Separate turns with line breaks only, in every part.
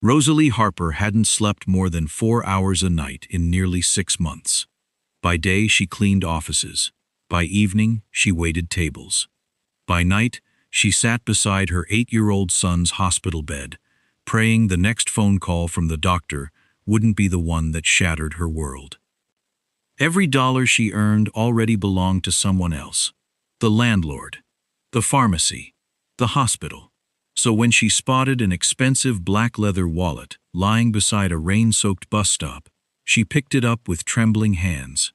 Rosalie Harper hadn't slept more than 4 hours a night in nearly 6 months. By day, she cleaned offices. By evening, she waited tables. By night, she sat beside her 8-year-old son's hospital bed, praying the next phone call from the doctor wouldn't be the one that shattered her world. Every dollar she earned already belonged to someone else: the landlord, the pharmacy, the hospital. So when she spotted an expensive black leather wallet lying beside a rain-soaked bus stop, she picked it up with trembling hands.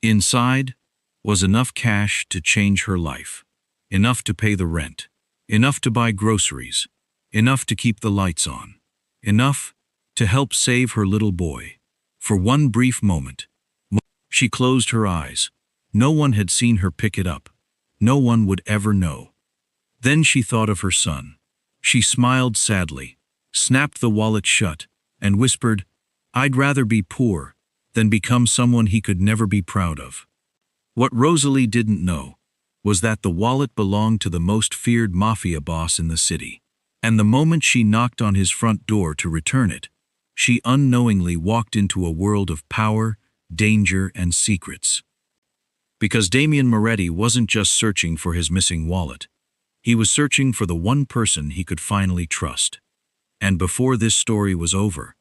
Inside was enough cash to change her life, enough to pay the rent, enough to buy groceries, enough to keep the lights on, enough to help save her little boy. For one brief moment, she closed her eyes. No one had seen her pick it up. No one would ever know. Then she thought of her son. She smiled sadly, snapped the wallet shut, and whispered, "I'd rather be poor than become someone he could never be proud of." What Rosalie didn't know was that the wallet belonged to the most feared mafia boss in the city. And the moment she knocked on his front door to return it, she unknowingly walked into a world of power, danger, and secrets. Because Damian Moretti wasn't just searching for his missing wallet. He was searching for the one person he could finally trust. And before this story was over,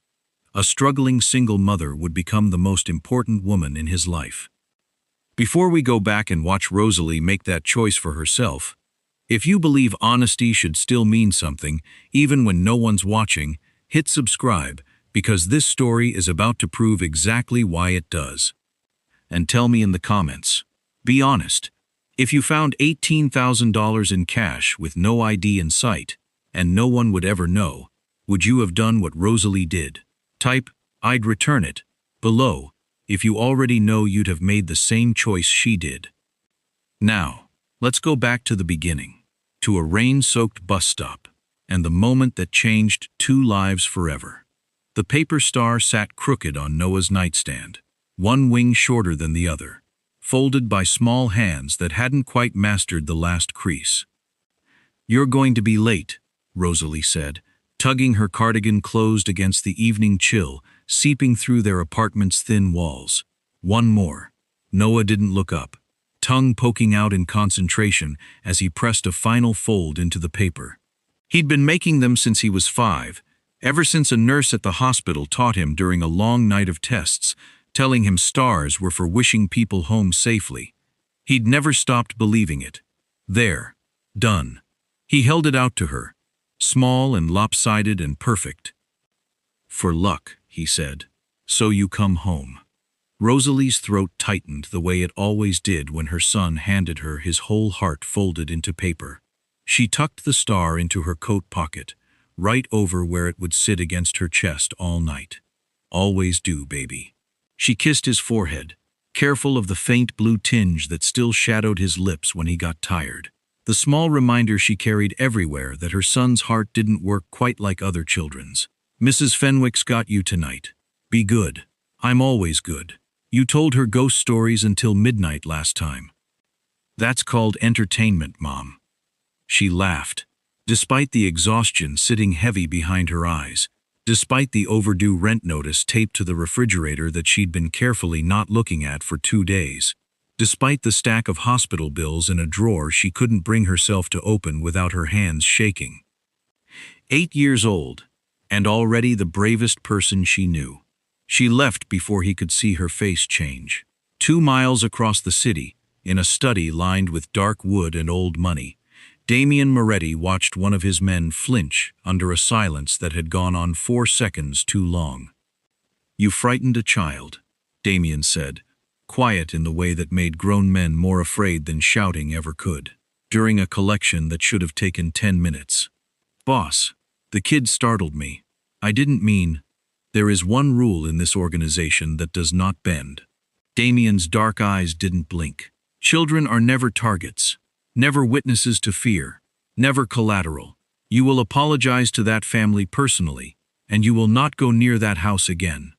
a struggling single mother would become the most important woman in his life. Before we go back and watch Rosalie make that choice for herself, if you believe honesty should still mean something, even when no one's watching, hit subscribe, because this story is about to prove exactly why it does. And tell me in the comments. Be honest. If you found $18,000 in cash with no ID in sight, and no one would ever know, would you have done what Rosalie did? Type, "I'd return it," below, if you already know you'd have made the same choice she did. Now, let's go back to the beginning, to a rain-soaked bus stop, and the moment that changed 2 lives forever. The paper star sat crooked on Noah's nightstand, one wing shorter than the other, folded by small hands that hadn't quite mastered the last crease. "You're going to be late," Rosalie said, tugging her cardigan closed against the evening chill seeping through their apartment's thin walls. "One more." Noah didn't look up, tongue poking out in concentration as he pressed a final fold into the paper. He'd been making them since he was 5, ever since a nurse at the hospital taught him during a long night of tests, telling him stars were for wishing people home safely. He'd never stopped believing it. There. Done. He held it out to her, small and lopsided and perfect. "For luck," he said. "So you come home." Rosalie's throat tightened the way it always did when her son handed her his whole heart folded into paper. She tucked the star into her coat pocket, right over where it would sit against her chest all night. "Always do, baby." She kissed his forehead, careful of the faint blue tinge that still shadowed his lips when he got tired. The small reminder she carried everywhere that her son's heart didn't work quite like other children's. "Mrs. Fenwick's got you tonight. Be good. I'm always good. You told her ghost stories until midnight last time." "That's called entertainment, Mom." She laughed, despite the exhaustion sitting heavy behind her eyes, despite the overdue rent notice taped to the refrigerator that she'd been carefully not looking at for 2 days, despite the stack of hospital bills in a drawer she couldn't bring herself to open without her hands shaking. 8 years old, and already the bravest person she knew. She left before he could see her face change. 2 miles across the city, in a study lined with dark wood and old money, Damian Moretti watched one of his men flinch under a silence that had gone on 4 seconds too long. "You frightened a child," Damian said, quiet in the way that made grown men more afraid than shouting ever could, during a collection that should have taken 10 minutes. "Boss, the kid startled me. I didn't mean—" "There is one rule in this organization that does not bend." Damian's dark eyes didn't blink. "Children are never targets. Never witnesses to fear, never collateral. You will apologize to that family personally, and you will not go near that house again."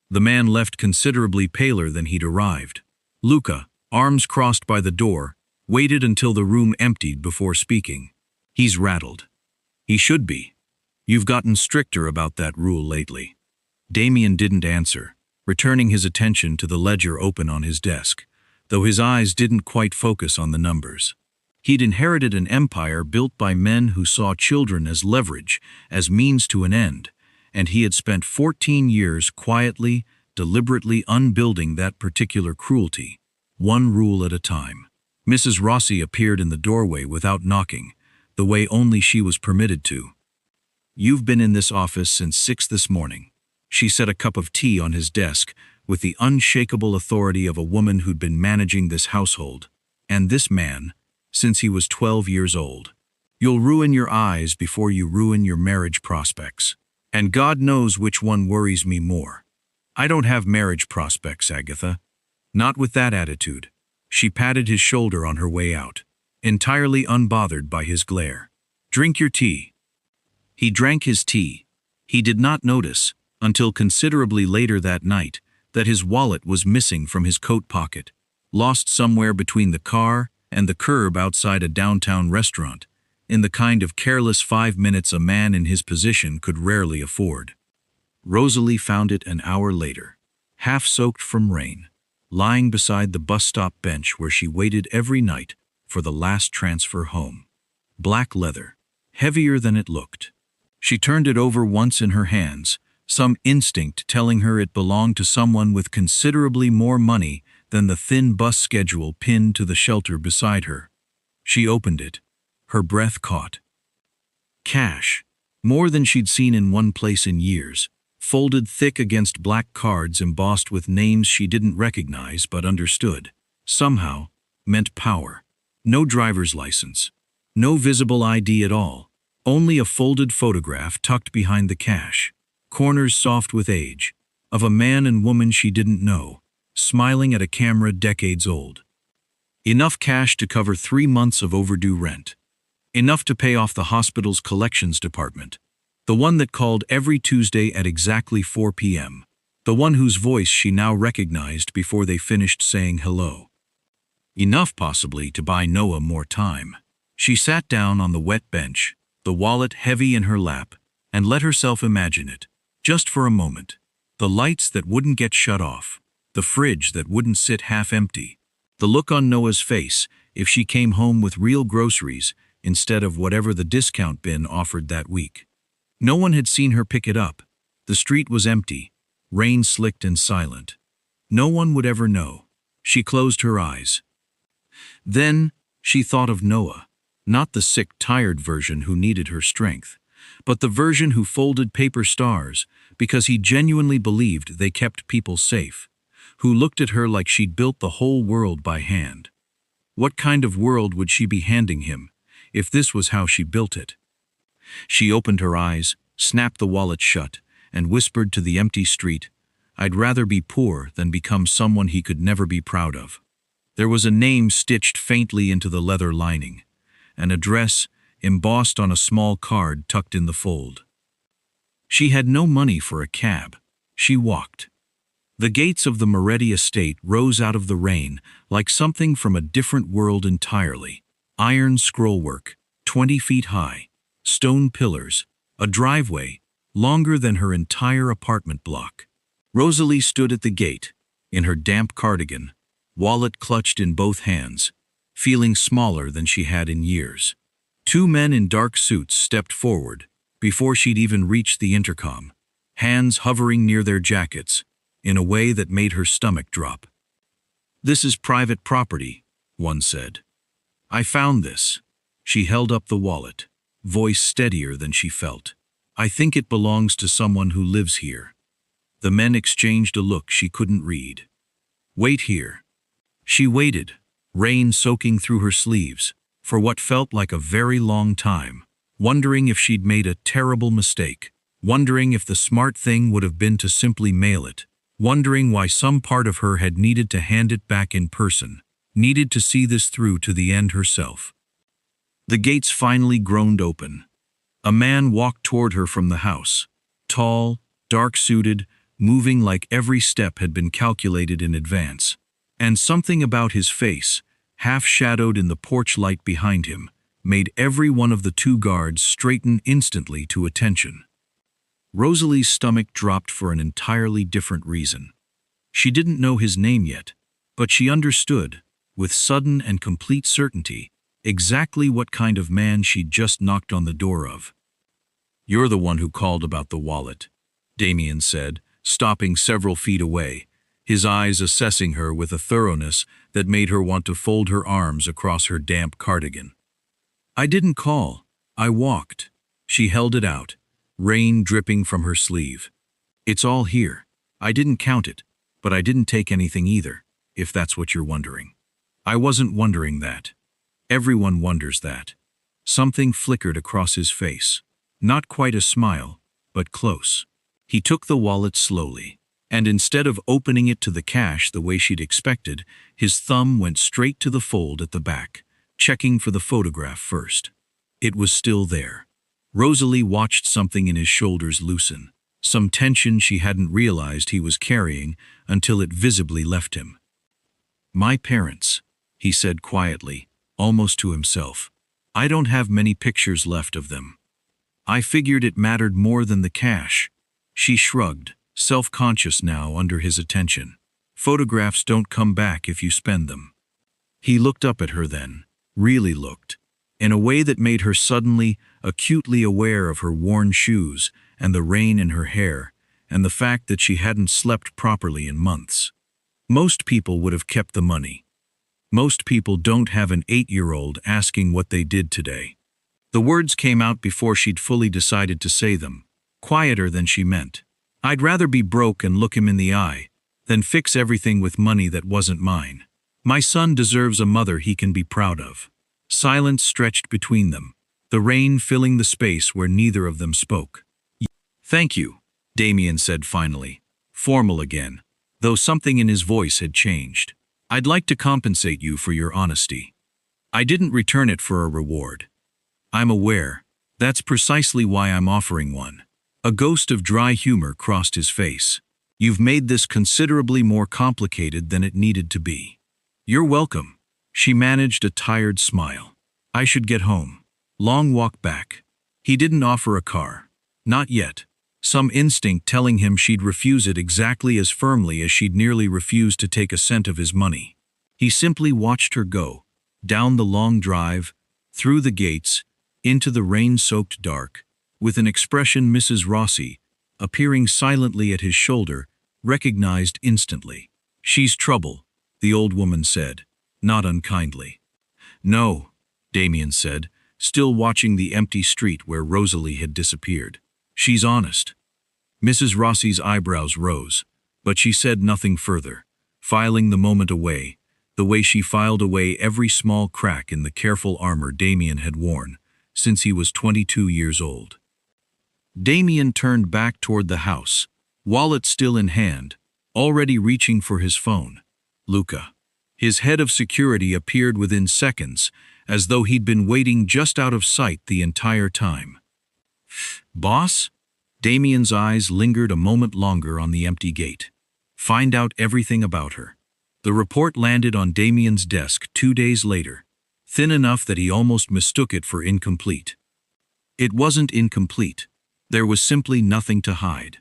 The man left considerably paler than he'd arrived. Luca, arms crossed by the door, waited until the room emptied before speaking. "He's rattled." "He should be. You've gotten stricter about that rule lately." Damien didn't answer, returning his attention to the ledger open on his desk, though his eyes didn't quite focus on the numbers. He'd inherited an empire built by men who saw children as leverage, as means to an end, and he had spent 14 years quietly, deliberately unbuilding that particular cruelty, one rule at a time. Mrs. Rossi appeared in the doorway without knocking, the way only she was permitted to. "You've been in this office since 6 this morning." She set a cup of tea on his desk with the unshakable authority of a woman who'd been managing this household, and this man, since he was 12 years old. "You'll ruin your eyes before you ruin your marriage prospects. And God knows which one worries me more. I don't have marriage prospects, Agatha. Not with that attitude." She patted his shoulder on her way out, entirely unbothered by his glare. "Drink your tea." He drank his tea. He did not notice, until considerably later that night, that his wallet was missing from his coat pocket, lost somewhere between the car and the curb outside a downtown restaurant, in the kind of careless 5 minutes a man in his position could rarely afford. Rosalie found it an hour later, half soaked from rain, lying beside the bus stop bench where she waited every night for the last transfer home. Black leather, heavier than it looked. She turned it over once in her hands, some instinct telling her it belonged to someone with considerably more money than the thin bus schedule pinned to the shelter beside her. She opened it. Her breath caught. Cash, more than she'd seen in one place in years, folded thick against black cards embossed with names she didn't recognize but understood, somehow, meant power. No driver's license. No visible ID at all. Only a folded photograph tucked behind the cash, corners soft with age, of a man and woman she didn't know, smiling at a camera decades old. Enough cash to cover 3 months of overdue rent. Enough to pay off the hospital's collections department, the one that called every Tuesday at exactly 4 p.m., the one whose voice she now recognized before they finished saying hello. Enough, possibly, to buy Noah more time. She sat down on the wet bench, the wallet heavy in her lap, and let herself imagine it, just for a moment. The lights that wouldn't get shut off, the fridge that wouldn't sit half empty, the look on Noah's face if she came home with real groceries instead of whatever the discount bin offered that week. No one had seen her pick it up. The street was empty, rain slicked and silent. No one would ever know. She closed her eyes. Then she thought of Noah, not the sick, tired version who needed her strength, but the version who folded paper stars because he genuinely believed they kept people safe, who looked at her like she'd built the whole world by hand. What kind of world would she be handing him, if this was how she built it? She opened her eyes, snapped the wallet shut, and whispered to the empty street, "I'd rather be poor than become someone he could never be proud of." There was a name stitched faintly into the leather lining, an address embossed on a small card tucked in the fold. She had no money for a cab. She walked. The gates of the Moretti estate rose out of the rain like something from a different world entirely. Iron scrollwork, 20 feet high, stone pillars, a driveway longer than her entire apartment block. Rosalie stood at the gate, in her damp cardigan, wallet clutched in both hands, feeling smaller than she had in years. 2 men in dark suits stepped forward, before she'd even reached the intercom, hands hovering near their jackets, in a way that made her stomach drop. "This is private property," one said. "I found this." She held up the wallet, voice steadier than she felt. "I think it belongs to someone who lives here." The men exchanged a look she couldn't read. "Wait here." She waited, rain soaking through her sleeves, for what felt like a very long time, wondering if she'd made a terrible mistake, wondering if the smart thing would have been to simply mail it, wondering why some part of her had needed to hand it back in person, needed to see this through to the end herself. The gates finally groaned open. A man walked toward her from the house, tall, dark-suited, moving like every step had been calculated in advance, and something about his face, half-shadowed in the porch light behind him, made every one of the two guards straighten instantly to attention. Rosalie's stomach dropped for an entirely different reason. She didn't know his name yet, but she understood, with sudden and complete certainty, exactly what kind of man she'd just knocked on the door of. "You're the one who called about the wallet," Damien said, stopping several feet away, his eyes assessing her with a thoroughness that made her want to fold her arms across her damp cardigan. "I didn't call. I walked." She held it out, rain dripping from her sleeve. "It's all here. I didn't count it, but I didn't take anything either, if that's what you're wondering." "I wasn't wondering that. Everyone wonders that." Something flickered across his face. Not quite a smile, but close. He took the wallet slowly, and instead of opening it to the cash the way she'd expected, his thumb went straight to the fold at the back, checking for the photograph first. It was still there. Rosalie watched something in his shoulders loosen, some tension she hadn't realized he was carrying until it visibly left him. "My parents," he said quietly, almost to himself. "I don't have many pictures left of them." "I figured it mattered more than the cash." She shrugged, self-conscious now under his attention. "Photographs don't come back if you spend them." He looked up at her then, really looked, in a way that made her suddenly, acutely aware of her worn shoes and the rain in her hair and the fact that she hadn't slept properly in months. Most people would have kept the money. Most people don't have an 8-year-old asking what they did today. The words came out before she'd fully decided to say them, quieter than she meant. "I'd rather be broke and look him in the eye than fix everything with money that wasn't mine. My son deserves a mother he can be proud of." Silence stretched between them, the rain filling the space where neither of them spoke. "Thank you," Damien said finally, formal again, though something in his voice had changed. "I'd like to compensate you for your honesty. I didn't return it for a reward. I'm aware. That's precisely why I'm offering one." A ghost of dry humor crossed his face. "You've made this considerably more complicated than it needed to be." "You're welcome." She managed a tired smile. "I should get home." Long walk back. He didn't offer a car. Not yet. Some instinct telling him she'd refuse it exactly as firmly as she'd nearly refused to take a cent of his money. He simply watched her go, down the long drive, through the gates, into the rain-soaked dark, with an expression Mrs. Rossi, appearing silently at his shoulder, recognized instantly. "She's trouble," the old woman said, not unkindly. "No," Damien said, still watching the empty street where Rosalie had disappeared. "She's honest." Mrs. Rossi's eyebrows rose, but she said nothing further, filing the moment away, the way she filed away every small crack in the careful armor Damien had worn since he was 22 years old. Damien turned back toward the house, wallet still in hand, already reaching for his phone. Luca. His head of security appeared within seconds, as though he'd been waiting just out of sight the entire time. "Boss?" Damien's eyes lingered a moment longer on the empty gate. "Find out everything about her." The report landed on Damien's desk 2 days later, thin enough that he almost mistook it for incomplete. It wasn't incomplete. There was simply nothing to hide.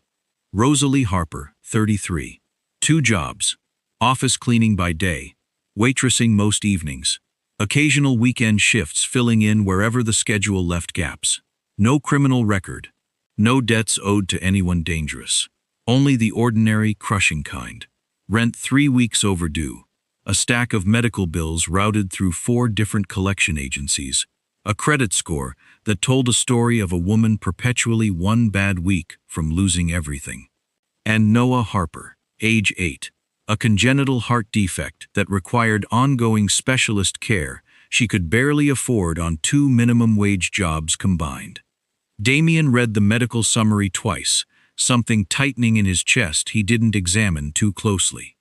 Rosalie Harper, 33. 2 jobs. Office cleaning by day, waitressing most evenings. Occasional weekend shifts filling in wherever the schedule left gaps. No criminal record. No debts owed to anyone dangerous. Only the ordinary, crushing kind. Rent 3 weeks overdue. A stack of medical bills routed through 4 different collection agencies. A credit score that told a story of a woman perpetually 1 bad week from losing everything. And Noah Harper, age 8. A congenital heart defect that required ongoing specialist care she could barely afford on 2 minimum-wage jobs combined. Damien read the medical summary twice, something tightening in his chest he didn't examine too closely.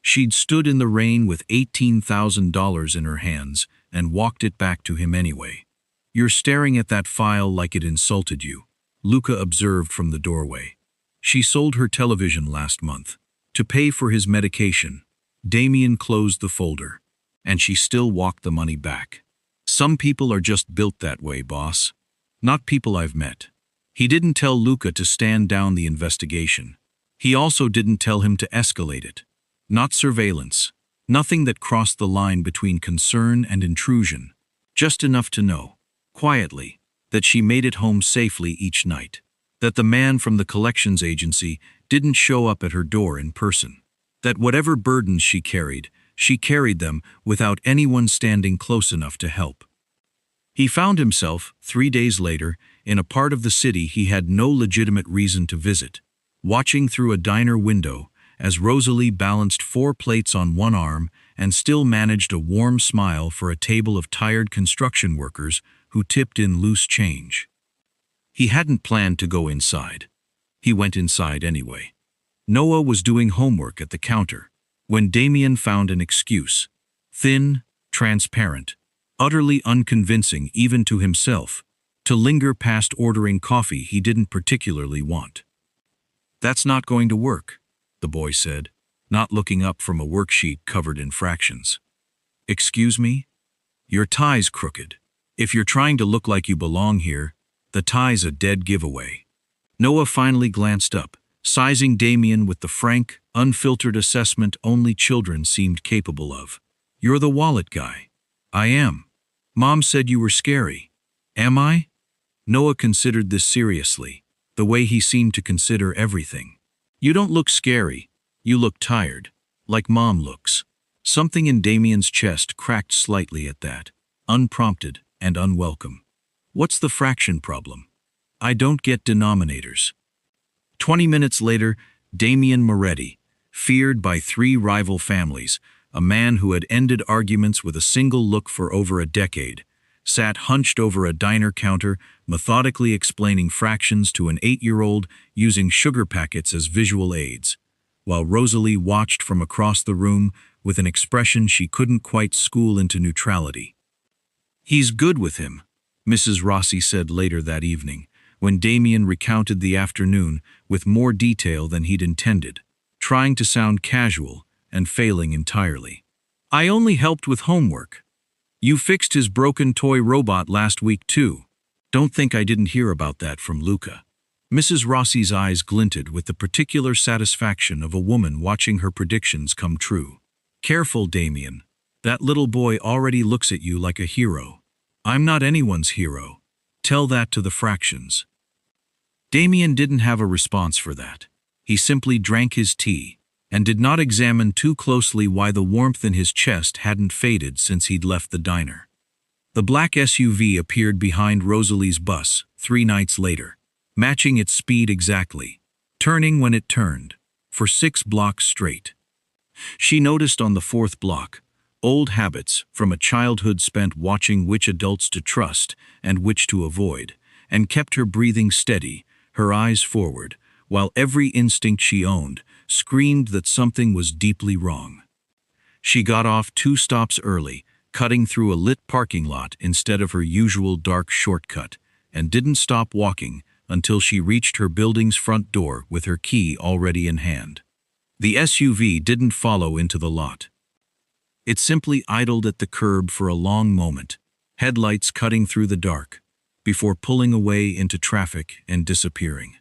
She'd stood in the rain with $18,000 in her hands and walked it back to him anyway. "You're staring at that file like it insulted you," Luca observed from the doorway. "She sold her television last month. To pay for his medication." Damien closed the folder, and she still walked the money back. Some people are just built that way, boss. Not people I've met. He didn't tell Luca to stand down the investigation. He also didn't tell him to escalate it. Not surveillance. Nothing that crossed the line between concern and intrusion. Just enough to know, quietly, that she made it home safely each night. That the man from the collections agency didn't show up at her door in person. That whatever burdens she carried them without anyone standing close enough to help. He found himself, 3 days later, in a part of the city he had no legitimate reason to visit, watching through a diner window as Rosalie balanced 4 plates on one arm and still managed a warm smile for a table of tired construction workers who tipped in loose change. He hadn't planned to go inside. He went inside anyway. Noah was doing homework at the counter when Damien found an excuse, thin, transparent, utterly unconvincing even to himself, to linger past ordering coffee he didn't particularly want. "That's not going to work," the boy said, not looking up from a worksheet covered in fractions. "Excuse me? Your tie's crooked. If you're trying to look like you belong here, the tie's a dead giveaway." Noah finally glanced up, sizing Damien with the frank, unfiltered assessment only children seemed capable of. "You're the wallet guy." "I am. Mom said you were scary." "Am I?" Noah considered this seriously, the way he seemed to consider everything. "You don't look scary. You look tired. Like Mom looks." Something in Damien's chest cracked slightly at that, unprompted and unwelcome. "What's the fraction problem? I don't get denominators." 20 minutes later, Damien Moretti, feared by 3 rival families, a man who had ended arguments with a single look for over a decade, sat hunched over a diner counter, methodically explaining fractions to an 8-year-old using sugar packets as visual aids, while Rosalie watched from across the room with an expression she couldn't quite school into neutrality. "He's good with him," Mrs. Rossi said later that evening, when Damien recounted the afternoon with more detail than he'd intended, trying to sound casual and failing entirely. "I only helped with homework. You fixed his broken toy robot last week too. Don't think I didn't hear about that from Luca." Mrs. Rossi's eyes glinted with the particular satisfaction of a woman watching her predictions come true. "Careful, Damien. That little boy already looks at you like a hero." "I'm not anyone's hero. Tell that to the fractions." Damien didn't have a response for that. He simply drank his tea, and did not examine too closely why the warmth in his chest hadn't faded since he'd left the diner. The black SUV appeared behind Rosalie's bus 3 nights later, matching its speed exactly, turning when it turned, for 6 blocks straight. She noticed on the 4th block, old habits from a childhood spent watching which adults to trust and which to avoid, and kept her breathing steady, her eyes forward, while every instinct she owned screamed that something was deeply wrong. She got off 2 stops early, cutting through a lit parking lot instead of her usual dark shortcut, and didn't stop walking until she reached her building's front door with her key already in hand. The SUV didn't follow into the lot. It simply idled at the curb for a long moment, headlights cutting through the dark, before pulling away into traffic and disappearing.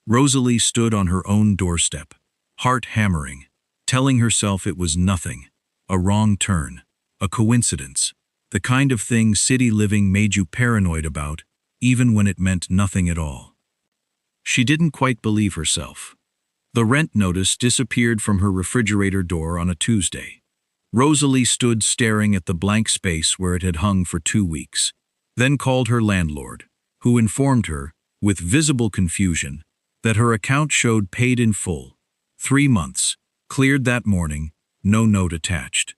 Rosalie stood on her own doorstep, heart hammering, telling herself it was nothing, a wrong turn, a coincidence, the kind of thing city living made you paranoid about, even when it meant nothing at all. She didn't quite believe herself. The rent notice disappeared from her refrigerator door on a Tuesday. Rosalie stood staring at the blank space where it had hung for 2 weeks, then called her landlord, who informed her, with visible confusion, that her account showed paid in full, 3 months, cleared that morning, no note attached.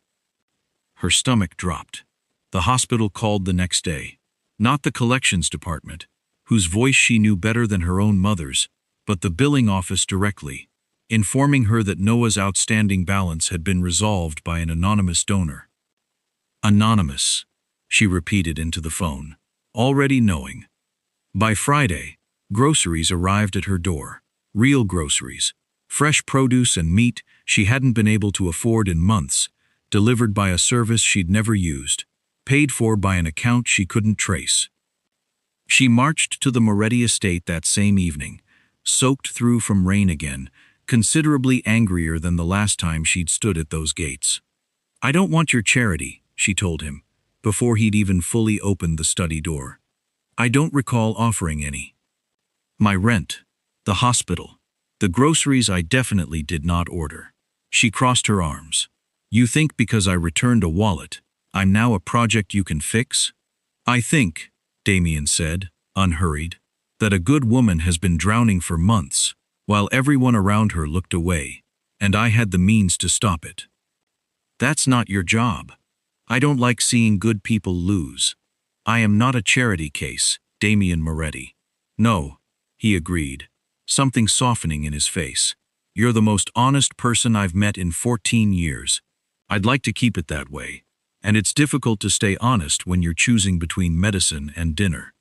Her stomach dropped. The hospital called the next day, not the collections department, whose voice she knew better than her own mother's, but the billing office directly, informing her that Noah's outstanding balance had been resolved by an anonymous donor. Anonymous, she repeated into the phone, already knowing. By Friday, groceries arrived at her door, real groceries, fresh produce and meat she hadn't been able to afford in months, delivered by a service she'd never used, paid for by an account she couldn't trace. She marched to the Moretti estate that same evening, soaked through from rain again, considerably angrier than the last time she'd stood at those gates. "I don't want your charity," she told him, before he'd even fully opened the study door. "I don't recall offering any. My rent, the hospital, the groceries I definitely did not order." She crossed her arms. "You think because I returned a wallet, I'm now a project you can fix?" "I think," Damien said, unhurried, "that a good woman has been drowning for months, while everyone around her looked away, and I had the means to stop it." "That's not your job. I don't like seeing good people lose. I am not a charity case, Damien Moretti." "No," he agreed, something softening in his face. "You're the most honest person I've met in 14 years. I'd like to keep it that way. And it's difficult to stay honest when you're choosing between medicine and dinner."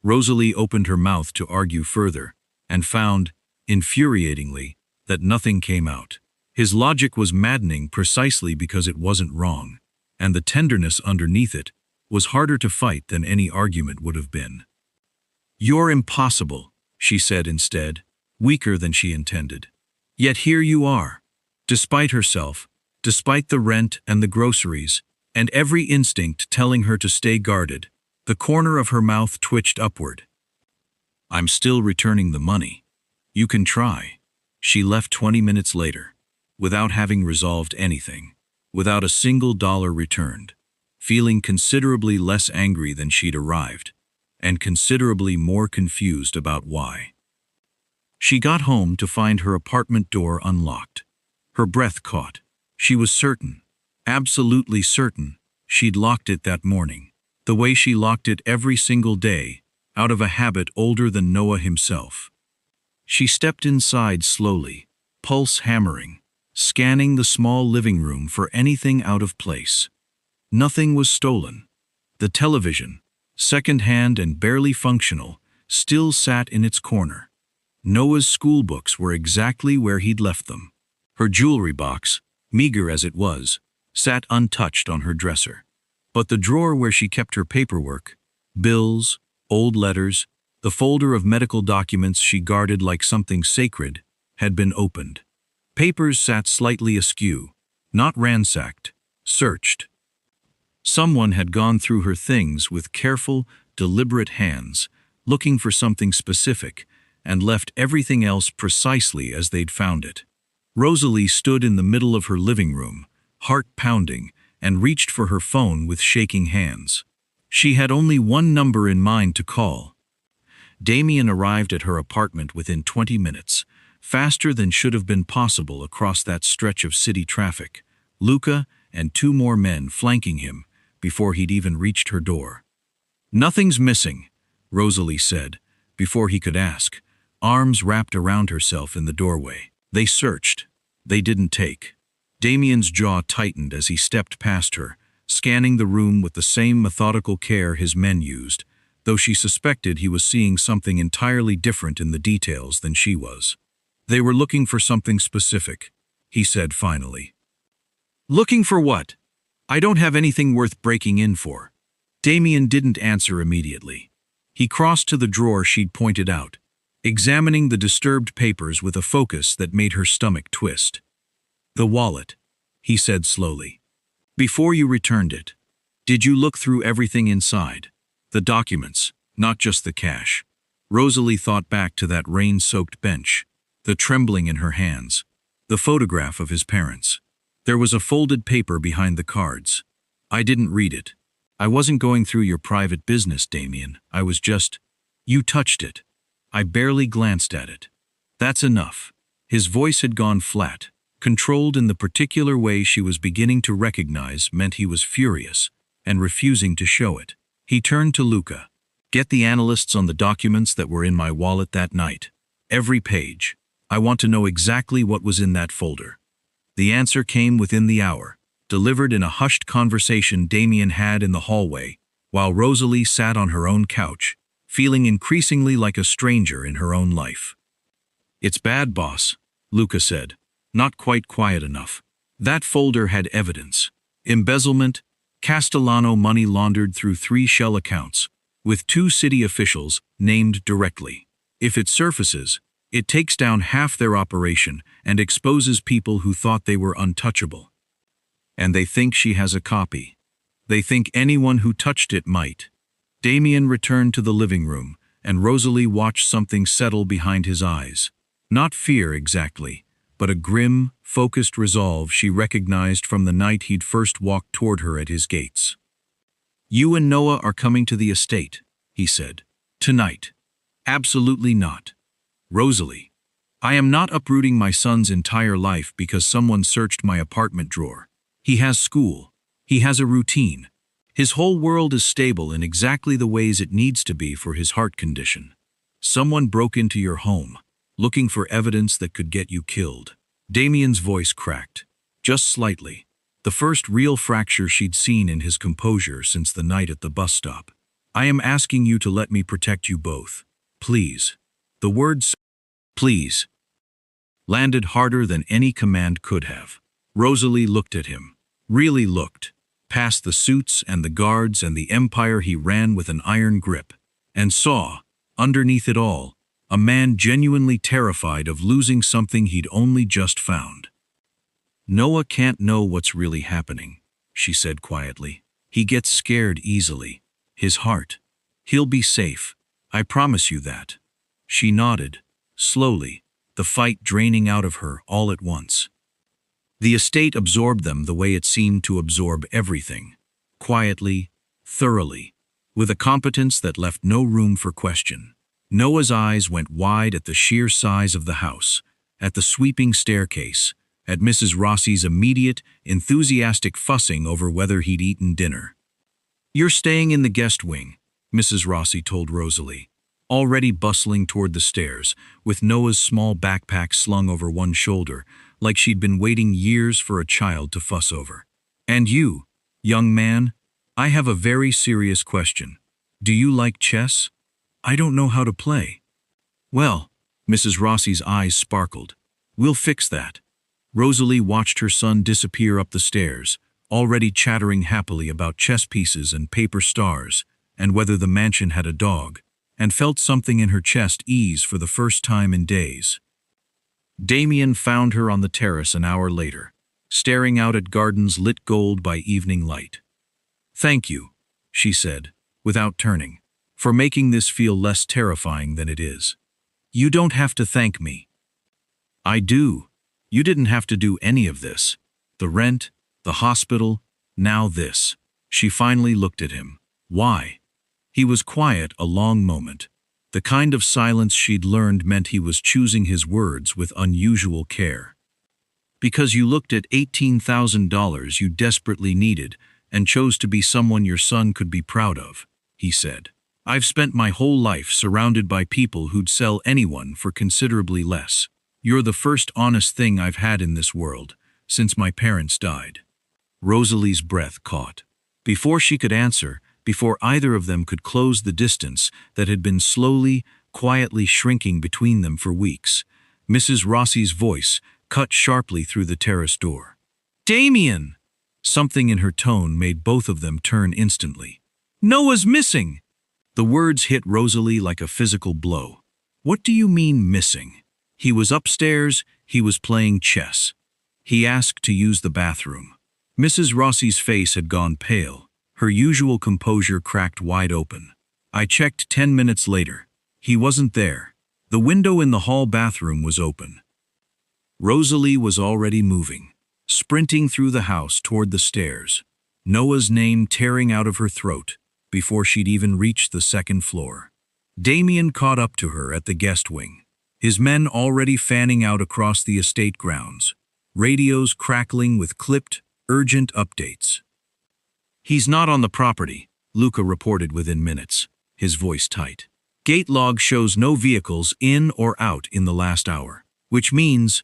Rosalie opened her mouth to argue further, and found, infuriatingly, that nothing came out. His logic was maddening precisely because it wasn't wrong, and the tenderness underneath it was harder to fight than any argument would have been. "You're impossible," she said instead, weaker than she intended. "Yet here you are." Despite herself, despite the rent and the groceries, and every instinct telling her to stay guarded, the corner of her mouth twitched upward. "I'm still returning the money. You can try." She left 20 minutes later, without having resolved anything, without a single dollar returned, feeling considerably less angry than she'd arrived, and considerably more confused about why. She got home to find her apartment door unlocked. Her breath caught. She was certain, absolutely certain, she'd locked it that morning, the way she locked it every single day, out of a habit older than Noah himself. She stepped inside slowly, pulse hammering, scanning the small living room for anything out of place. Nothing was stolen. The television, second-hand and barely functional, still sat in its corner. Noah's school books were exactly where he'd left them. Her jewelry box, meager as it was, sat untouched on her dresser. But the drawer where she kept her paperwork, bills, old letters, the folder of medical documents she guarded like something sacred, had been opened. Papers sat slightly askew, not ransacked, searched. Someone had gone through her things with careful, deliberate hands, looking for something specific, and left everything else precisely as they'd found it. Rosalie stood in the middle of her living room, heart pounding, and reached for her phone with shaking hands. She had only one number in mind to call. Damien arrived at her apartment within 20 minutes, faster than should have been possible across that stretch of city traffic, Luca and 2 more men flanking him before he'd even reached her door. "Nothing's missing," Rosalie said, before he could ask, arms wrapped around herself in the doorway. "They searched. They didn't take." Damien's jaw tightened as he stepped past her, scanning the room with the same methodical care his men used, though she suspected he was seeing something entirely different in the details than she was. "They were looking for something specific," he said finally. "Looking for what? I don't have anything worth breaking in for." Damien didn't answer immediately. He crossed to the drawer she'd pointed out, examining the disturbed papers with a focus that made her stomach twist. "The wallet," he said slowly. "Before you returned it, did you look through everything inside? The documents, not just the cash." Rosalie thought back to that rain-soaked bench, the trembling in her hands, the photograph of his parents. There was a folded paper behind the cards. "I didn't read it. I wasn't going through your private business, Damien. I was just—" "You touched it. I barely glanced at it." "That's enough." His voice had gone flat, controlled in the particular way she was beginning to recognize meant he was furious and refusing to show it. He turned to Luca. "Get the analysts on the documents that were in my wallet that night. Every page. I want to know exactly what was in that folder." The answer came within the hour, delivered in a hushed conversation Damien had in the hallway, while Rosalie sat on her own couch, feeling increasingly like a stranger in her own life. "It's bad, boss," Luca said, not quite quiet enough. "That folder had evidence. Embezzlement, Castellano money laundered through 3 shell accounts, with 2 city officials named directly. If it surfaces, it takes down half their operation and exposes people who thought they were untouchable. And they think she has a copy. They think anyone who touched it might. Damien returned to the living room, and Rosalie watched something settle behind his eyes. Not fear exactly, but a grim, focused resolve she recognized from the night he'd first walked toward her at his gates. "You and Noah are coming to the estate," he said. "Tonight." "Absolutely not. Rosalie, I am not uprooting my son's entire life because someone searched my apartment drawer. He has school. He has a routine. His whole world is stable in exactly the ways it needs to be for his heart condition. Someone broke into your home, looking for evidence that could get you killed." Damien's voice cracked, just slightly, the first real fracture she'd seen in his composure since the night at the bus stop. "I am asking you to let me protect you both. Please." The words, "please," landed harder than any command could have. Rosalie looked at him, really looked, past the suits and the guards and the empire he ran with an iron grip, and saw, underneath it all, a man genuinely terrified of losing something he'd only just found. "Noah can't know what's really happening," she said quietly. "He gets scared easily. His heart. He'll be safe. I promise you that." She nodded, slowly, the fight draining out of her all at once. The estate absorbed them the way it seemed to absorb everything, quietly, thoroughly, with a competence that left no room for question. Noah's eyes went wide at the sheer size of the house, at the sweeping staircase, at Mrs. Rossi's immediate, enthusiastic fussing over whether he'd eaten dinner. "You're staying in the guest wing," Mrs. Rossi told Rosalie, already bustling toward the stairs, with Noah's small backpack slung over one shoulder, like she'd been waiting years for a child to fuss over. "And you, young man, I have a very serious question. Do you like chess?" "I don't know how to play." "Well," Mrs. Rossi's eyes sparkled, "we'll fix that." Rosalie watched her son disappear up the stairs, already chattering happily about chess pieces and paper stars, and whether the mansion had a dog, and felt something in her chest ease for the first time in days. Damien found her on the terrace an hour later, staring out at gardens lit gold by evening light. "Thank you," she said, without turning, "for making this feel less terrifying than it is." "You don't have to thank me." "I do. You didn't have to do any of this. The rent, the hospital, now this." She finally looked at him. "Why?" He was quiet a long moment, the kind of silence she'd learned meant he was choosing his words with unusual care. "Because you looked at $18,000 you desperately needed and chose to be someone your son could be proud of," he said. "I've spent my whole life surrounded by people who'd sell anyone for considerably less. You're the first honest thing I've had in this world, since my parents died." Rosalie's breath caught. Before she could answer, before either of them could close the distance that had been slowly, quietly shrinking between them for weeks, Mrs. Rossi's voice cut sharply through the terrace door. "Damien!" Something in her tone made both of them turn instantly. "Noah's missing!" The words hit Rosalie like a physical blow. "What do you mean missing?" "He was upstairs, he was playing chess. He asked to use the bathroom." Mrs. Rossi's face had gone pale, her usual composure cracked wide open. "I checked 10 minutes later. He wasn't there. The window in the hall bathroom was open." Rosalie was already moving, sprinting through the house toward the stairs, Noah's name tearing out of her throat before she'd even reached the second floor. Damien caught up to her at the guest wing, his men already fanning out across the estate grounds, radios crackling with clipped, urgent updates. "He's not on the property," Luca reported within minutes, his voice tight. "Gate log shows no vehicles in or out in the last hour, which means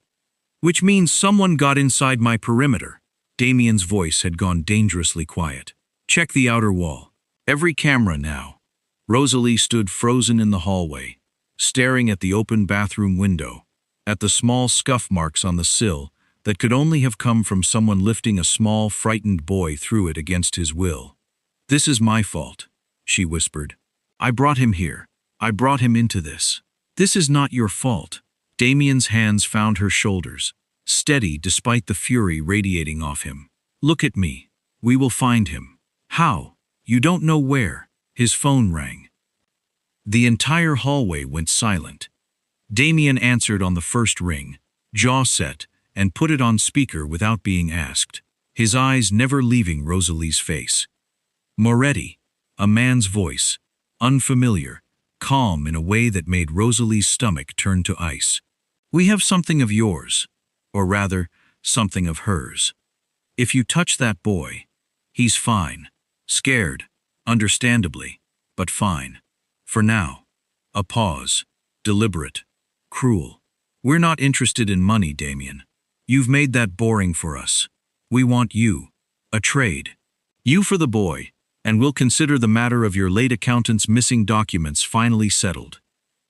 someone got inside my perimeter." Damien's voice had gone dangerously quiet. "Check the outer wall. Every camera now." Rosalie stood frozen in the hallway, staring at the open bathroom window, at the small scuff marks on the sill that could only have come from someone lifting a small, frightened boy through it against his will. "This is my fault," she whispered. "I brought him here. I brought him into this. This is not your fault." Damien's hands found her shoulders, steady despite the fury radiating off him. "Look at me. We will find him." "How? You don't know where." His phone rang. The entire hallway went silent. Damien answered on the first ring, jaw set, and put it on speaker without being asked, his eyes never leaving Rosalie's face. Moretti, a man's voice, unfamiliar, calm in a way that made Rosalie's stomach turn to ice. "We have something of yours, or rather, something of hers. If you touch that boy, he's fine. Scared, understandably, but fine. For now." A pause, deliberate, cruel. "We're not interested in money, Damien. You've made that boring for us. We want you. A trade. You for the boy, and we'll consider the matter of your late accountant's missing documents finally settled."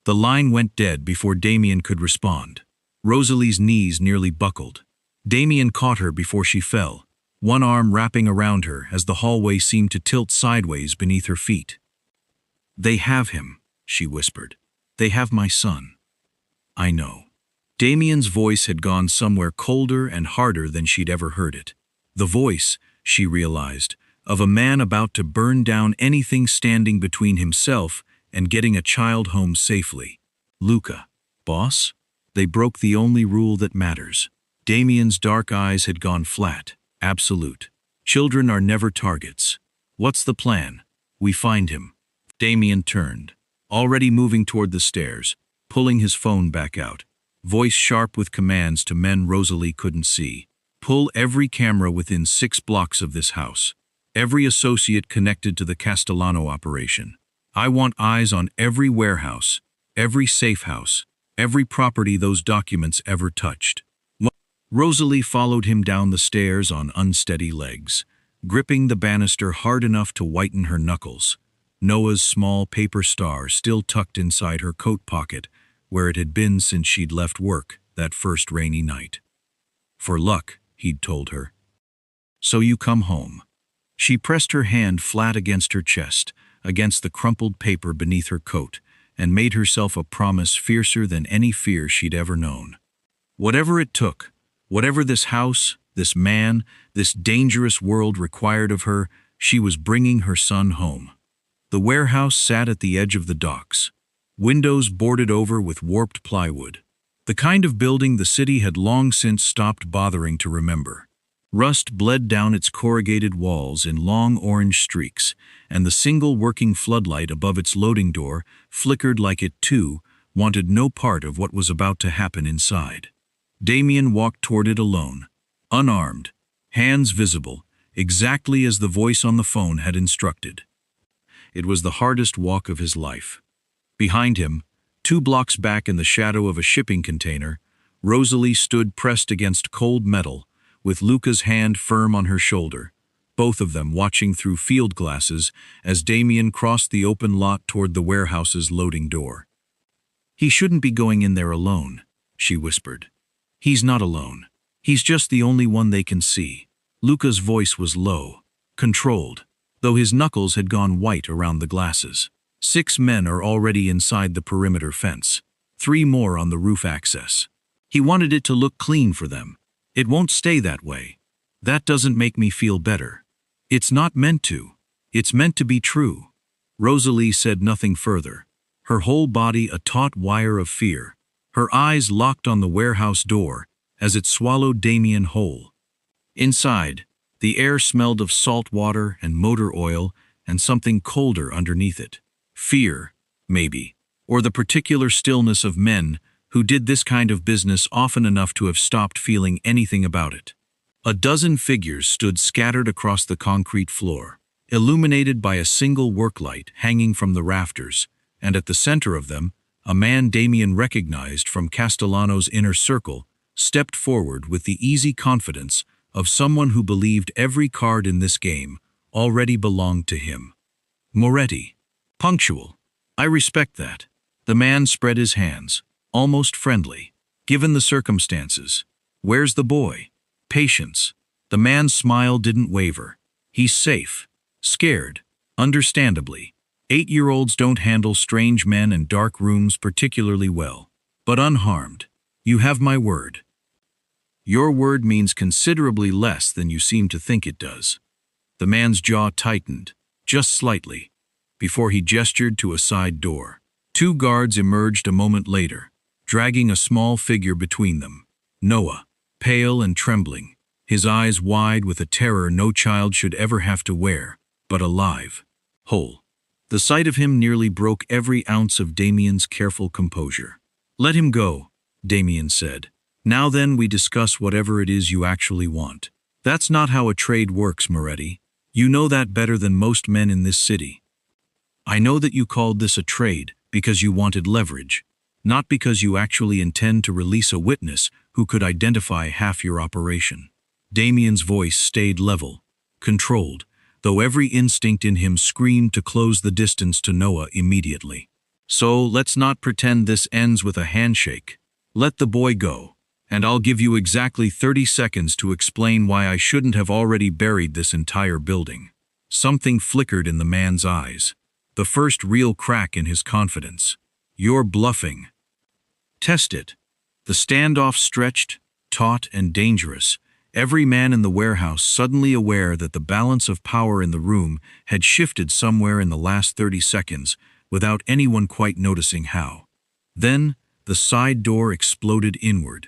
The line went dead before Damien could respond. Rosalie's knees nearly buckled. Damien caught her before she fell, one arm wrapping around her as the hallway seemed to tilt sideways beneath her feet. "They have him," she whispered. "They have my son." "I know." Damien's voice had gone somewhere colder and harder than she'd ever heard it. The voice, she realized, of a man about to burn down anything standing between himself and getting a child home safely. "Luca, boss?" They broke the only rule that matters. Damien's dark eyes had gone flat, absolute. "Children are never targets. What's the plan?" "We find him." Damien turned, already moving toward the stairs, pulling his phone back out, voice sharp with commands to men Rosalie couldn't see. "Pull every camera within 6 blocks of this house. Every associate connected to the Castellano operation. I want eyes on every warehouse, every safe house, every property those documents ever touched." Rosalie followed him down the stairs on unsteady legs, gripping the banister hard enough to whiten her knuckles. Noah's small paper star still tucked inside her coat pocket, where it had been since she'd left work that first rainy night. "For luck," he'd told her. "So you come home." She pressed her hand flat against her chest, against the crumpled paper beneath her coat, and made herself a promise fiercer than any fear she'd ever known. Whatever it took, whatever this house, this man, this dangerous world required of her, she was bringing her son home. The warehouse sat at the edge of the docks, windows boarded over with warped plywood, the kind of building the city had long since stopped bothering to remember. Rust bled down its corrugated walls in long orange streaks, and the single working floodlight above its loading door flickered like it, too, wanted no part of what was about to happen inside. Damien walked toward it alone, unarmed, hands visible, exactly as the voice on the phone had instructed. It was the hardest walk of his life. Behind him, 2 blocks back in the shadow of a shipping container, Rosalie stood pressed against cold metal, with Luca's hand firm on her shoulder, both of them watching through field glasses as Damien crossed the open lot toward the warehouse's loading door. "He shouldn't be going in there alone," she whispered. "He's not alone. He's just the only one they can see." Luca's voice was low, controlled, though his knuckles had gone white around the glasses. 6 men are already inside the perimeter fence, 3 more on the roof access. He wanted it to look clean for them. It won't stay that way. That doesn't make me feel better. It's not meant to. It's meant to be true. Rosalie said nothing further, her whole body a taut wire of fear, her eyes locked on the warehouse door as it swallowed Damien whole. Inside, the air smelled of salt water and motor oil and something colder underneath it. Fear, maybe, or the particular stillness of men who did this kind of business often enough to have stopped feeling anything about it. A dozen figures stood scattered across the concrete floor, illuminated by a single work light hanging from the rafters, and at the center of them, a man Damien recognized from Castellano's inner circle stepped forward with the easy confidence of someone who believed every card in this game already belonged to him. Moretti. Punctual. I respect that. The man spread his hands, almost friendly. Given the circumstances, Where's the boy? Patience. The man's smile didn't waver. He's safe. Scared. Understandably. 8-year-olds don't handle strange men and dark rooms particularly well. But unharmed. You have my word. Your word means considerably less than you seem to think it does. The man's jaw tightened, just slightly, before he gestured to a side door. 2 guards emerged a moment later, dragging a small figure between them. Noah, pale and trembling, his eyes wide with a terror no child should ever have to wear, but alive, whole. The sight of him nearly broke every ounce of Damien's careful composure. Let him go, Damien said. Now then we discuss whatever it is you actually want. That's not how a trade works, Moretti. You know that better than most men in this city. I know that you called this a trade because you wanted leverage, not because you actually intend to release a witness who could identify half your operation. Damien's voice stayed level, controlled, though every instinct in him screamed to close the distance to Noah immediately. So let's not pretend this ends with a handshake. Let the boy go, and I'll give you exactly 30 seconds to explain why I shouldn't have already buried this entire building. Something flickered in the man's eyes, the first real crack in his confidence. You're bluffing. Test it. The standoff stretched, taut and dangerous, every man in the warehouse suddenly aware that the balance of power in the room had shifted somewhere in the last 30 seconds without anyone quite noticing how. Then, the side door exploded inward.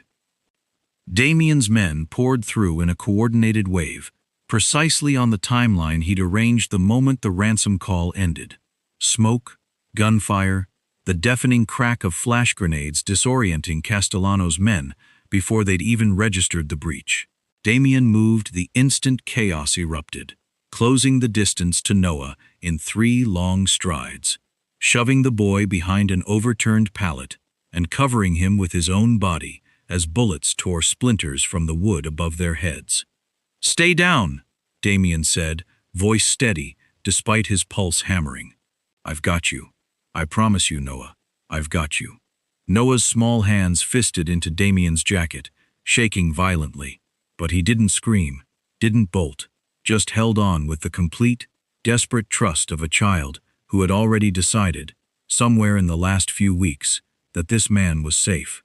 Damien's men poured through in a coordinated wave, precisely on the timeline he'd arranged the moment the ransom call ended. Smoke, gunfire, the deafening crack of flash grenades disorienting Castellano's men before they'd even registered the breach. Damien moved the instant chaos erupted, closing the distance to Noah in 3 long strides, shoving the boy behind an overturned pallet and covering him with his own body as bullets tore splinters from the wood above their heads. "Stay down," Damien said, voice steady despite his pulse hammering. "I've got you. I promise you, Noah, I've got you." Noah's small hands fisted into Damien's jacket, shaking violently, but he didn't scream, didn't bolt, just held on with the complete, desperate trust of a child who had already decided, somewhere in the last few weeks, that this man was safe.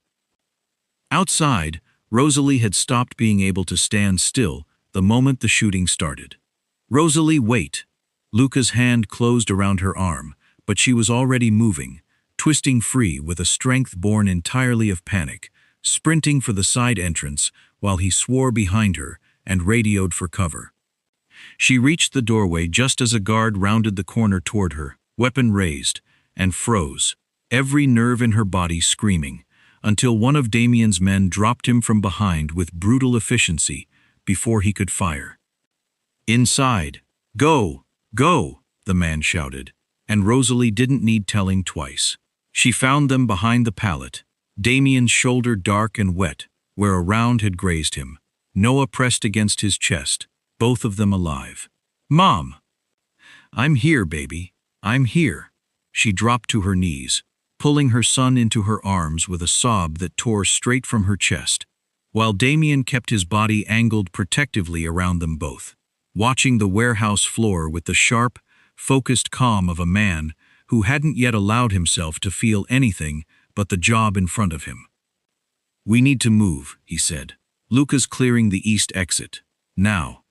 Outside, Rosalie had stopped being able to stand still the moment the shooting started. "Rosalie, wait!" Luca's hand closed around her arm, but she was already moving, twisting free with a strength born entirely of panic, sprinting for the side entrance while he swore behind her and radioed for cover. She reached the doorway just as a guard rounded the corner toward her, weapon raised, and froze, every nerve in her body screaming, until one of Damien's men dropped him from behind with brutal efficiency before he could fire. "Inside! Go! Go!" the man shouted, and Rosalie didn't need telling twice. She found them behind the pallet, Damien's shoulder dark and wet, where a round had grazed him, Noah pressed against his chest, both of them alive. "Mom!" "I'm here, baby. I'm here." She dropped to her knees, pulling her son into her arms with a sob that tore straight from her chest, while Damien kept his body angled protectively around them both, watching the warehouse floor with the sharp, focused calm of a man who hadn't yet allowed himself to feel anything but the job in front of him. "We need to move," he said. "Luca's clearing the east exit. Now."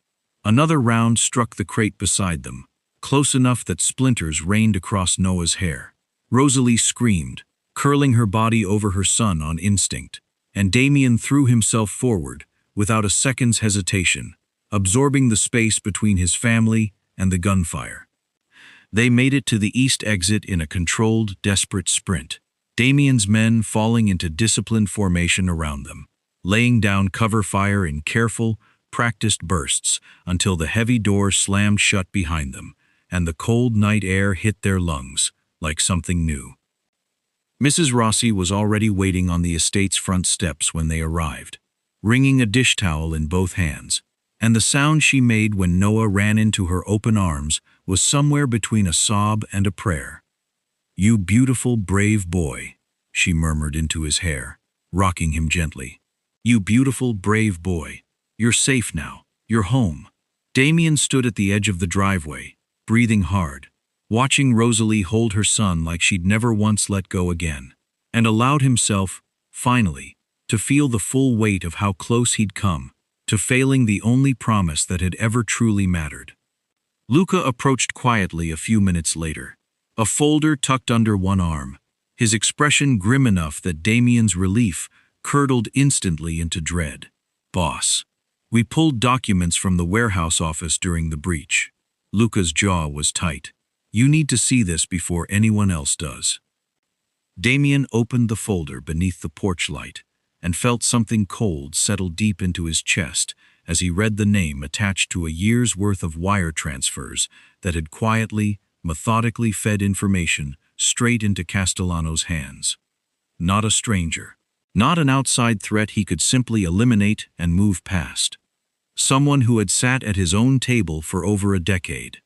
Another round struck the crate beside them, close enough that splinters rained across Noah's hair. Rosalie screamed, curling her body over her son on instinct, and Damien threw himself forward, without a second's hesitation, absorbing the space between his family and the gunfire. They made it to the east exit in a controlled, desperate sprint, Damien's men falling into disciplined formation around them, laying down cover fire in careful, practiced bursts until the heavy door slammed shut behind them, and the cold night air hit their lungs like something new. Mrs. Rossi was already waiting on the estate's front steps when they arrived, wringing a dish towel in both hands, and the sound she made when Noah ran into her open arms was somewhere between a sob and a prayer. "You beautiful, brave boy," she murmured into his hair, rocking him gently. You beautiful, brave boy. You're safe now. You're home. Damien stood at the edge of the driveway, breathing hard, watching Rosalie hold her son like she'd never once let go again, and allowed himself, finally, to feel the full weight of how close he'd come to failing the only promise that had ever truly mattered. Luca approached quietly a few minutes later, a folder tucked under one arm, his expression grim enough that Damien's relief curdled instantly into dread. Boss. We pulled documents from the warehouse office during the breach. Luca's jaw was tight. You need to see this before anyone else does. Damien opened the folder beneath the porch light and felt something cold settle deep into his chest as he read the name attached to a year's worth of wire transfers that had quietly, methodically fed information straight into Castellano's hands. Not a stranger. Not an outside threat he could simply eliminate and move past. Someone who had sat at his own table for over a decade.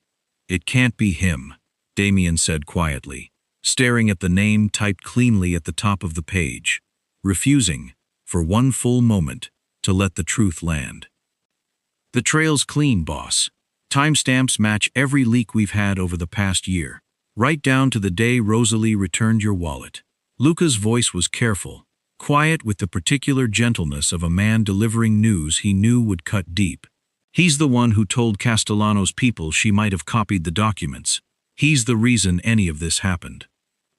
It can't be him, Damien said quietly, staring at the name typed cleanly at the top of the page, refusing, for one full moment, to let the truth land. The trail's clean, boss. Timestamps match every leak we've had over the past year, right down to the day Rosalie returned your wallet. Luca's voice was careful, quiet with the particular gentleness of a man delivering news he knew would cut deep. He's the one who told Castellano's people she might have copied the documents. He's the reason any of this happened.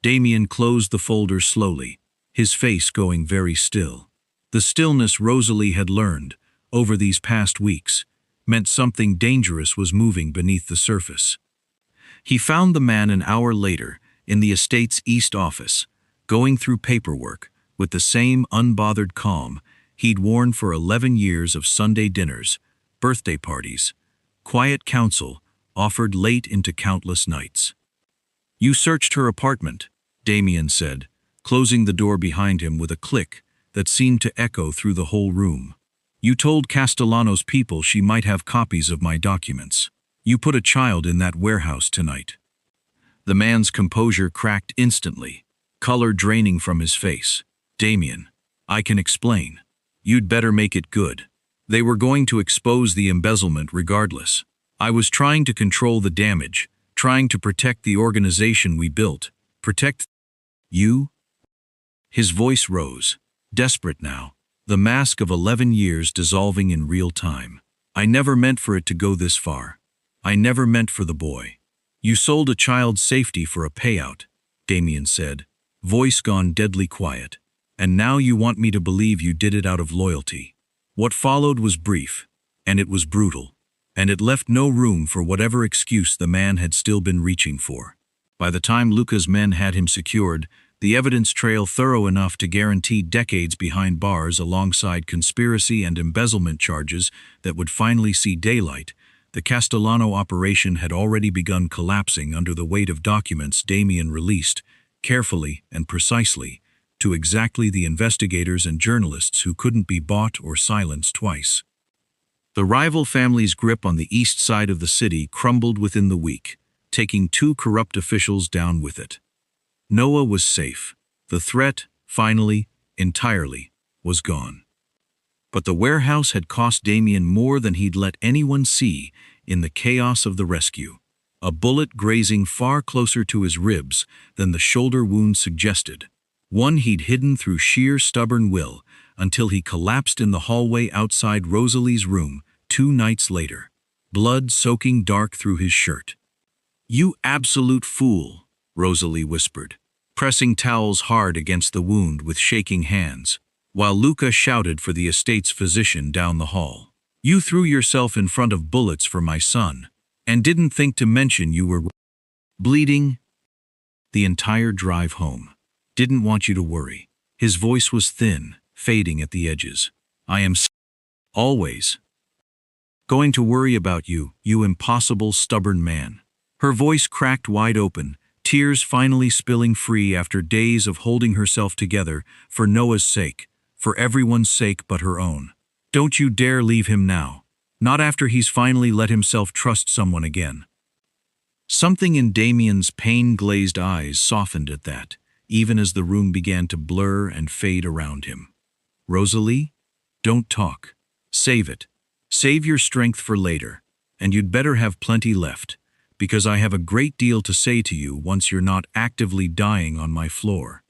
Damien closed the folder slowly, his face going very still. The stillness Rosalie had learned, over these past weeks, meant something dangerous was moving beneath the surface. He found the man an hour later, in the estate's east office, going through paperwork, with the same unbothered calm he'd worn for 11 years of Sunday dinners, birthday parties, quiet counsel offered late into countless nights. You searched her apartment, Damien said, closing the door behind him with a click that seemed to echo through the whole room. You told Castellano's people she might have copies of my documents. You put a child in that warehouse tonight. The man's composure cracked instantly, color draining from his face. Damien, I can explain. You'd better make it good. They were going to expose the embezzlement regardless. I was trying to control the damage, trying to protect the organization we built. Protect you? His voice rose, desperate now, the mask of 11 years dissolving in real time. I never meant for it to go this far. I never meant for the boy. You sold a child's safety for a payout, Damien said, voice gone deadly quiet. And now you want me to believe you did it out of loyalty. What followed was brief, and it was brutal, and it left no room for whatever excuse the man had still been reaching for. By the time Luca's men had him secured, the evidence trail thorough enough to guarantee decades behind bars alongside conspiracy and embezzlement charges that would finally see daylight, the Castellano operation had already begun collapsing under the weight of documents Damien released, carefully and precisely, to exactly the investigators and journalists who couldn't be bought or silenced twice. The rival family's grip on the east side of the city crumbled within the week, taking 2 corrupt officials down with it. Noah was safe. The threat, finally, entirely, was gone. But the warehouse had cost Damien more than he'd let anyone see in the chaos of the rescue. A bullet grazing far closer to his ribs than the shoulder wound suggested. One he'd hidden through sheer stubborn will until he collapsed in the hallway outside Rosalie's room 2 nights later, blood soaking dark through his shirt. You absolute fool, Rosalie whispered, pressing towels hard against the wound with shaking hands, while Luca shouted for the estate's physician down the hall. You threw yourself in front of bullets for my son, and didn't think to mention you were bleeding the entire drive home. Didn't want you to worry. His voice was thin, fading at the edges. I am always going to worry about you, you impossible, stubborn man. Her voice cracked wide open, tears finally spilling free after days of holding herself together for Noah's sake, for everyone's sake but her own. Don't you dare leave him now. Not after he's finally let himself trust someone again. Something in Damien's pain-glazed eyes softened at that, even as the room began to blur and fade around him. Rosalie? Don't talk. Save it. Save your strength for later, and you'd better have plenty left, because I have a great deal to say to you once you're not actively dying on my floor."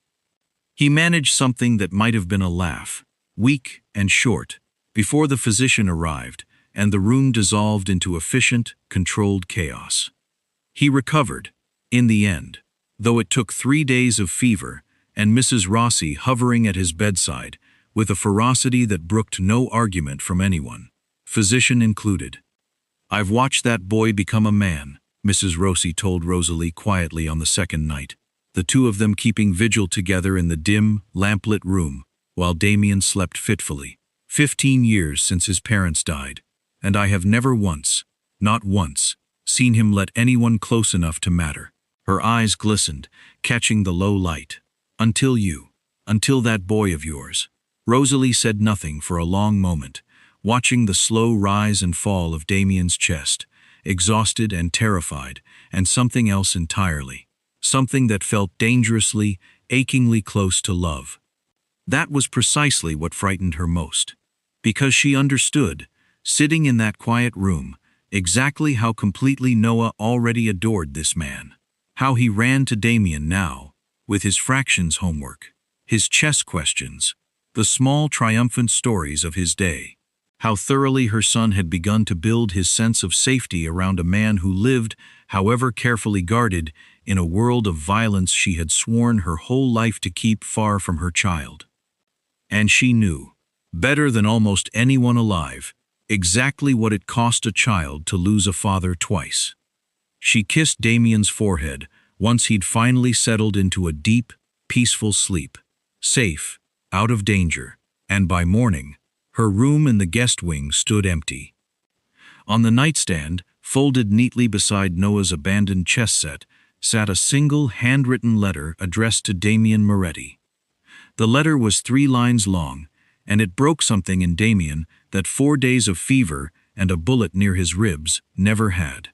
He managed something that might have been a laugh, weak and short, before the physician arrived, and the room dissolved into efficient, controlled chaos. He recovered, in the end, though it took 3 days of fever, and Mrs. Rossi hovering at his bedside, with a ferocity that brooked no argument from anyone, physician included. "I've watched that boy become a man," Mrs. Rossi told Rosalie quietly on the second night, the two of them keeping vigil together in the dim, lamplit room, while Damien slept fitfully. 15 years since his parents died, and I have never once, not once, seen him let anyone close enough to matter." Her eyes glistened, catching the low light. Until that boy of yours." Rosalie said nothing for a long moment, watching the slow rise and fall of Damien's chest, exhausted and terrified, and something else entirely. Something that felt dangerously, achingly close to love. That was precisely what frightened her most. Because she understood, sitting in that quiet room, exactly how completely Noah already adored this man. How he ran to Damien now, with his fractions homework, his chess questions, the small triumphant stories of his day. How thoroughly her son had begun to build his sense of safety around a man who lived, however carefully guarded, in a world of violence she had sworn her whole life to keep far from her child. And she knew, better than almost anyone alive, exactly what it cost a child to lose a father twice. She kissed Damien's forehead once he'd finally settled into a deep, peaceful sleep, safe, out of danger, and by morning, her room in the guest wing stood empty. On the nightstand, folded neatly beside Noah's abandoned chess set, sat a single handwritten letter addressed to Damien Moretti. The letter was 3 lines long, and it broke something in Damien that 4 days of fever and a bullet near his ribs never had.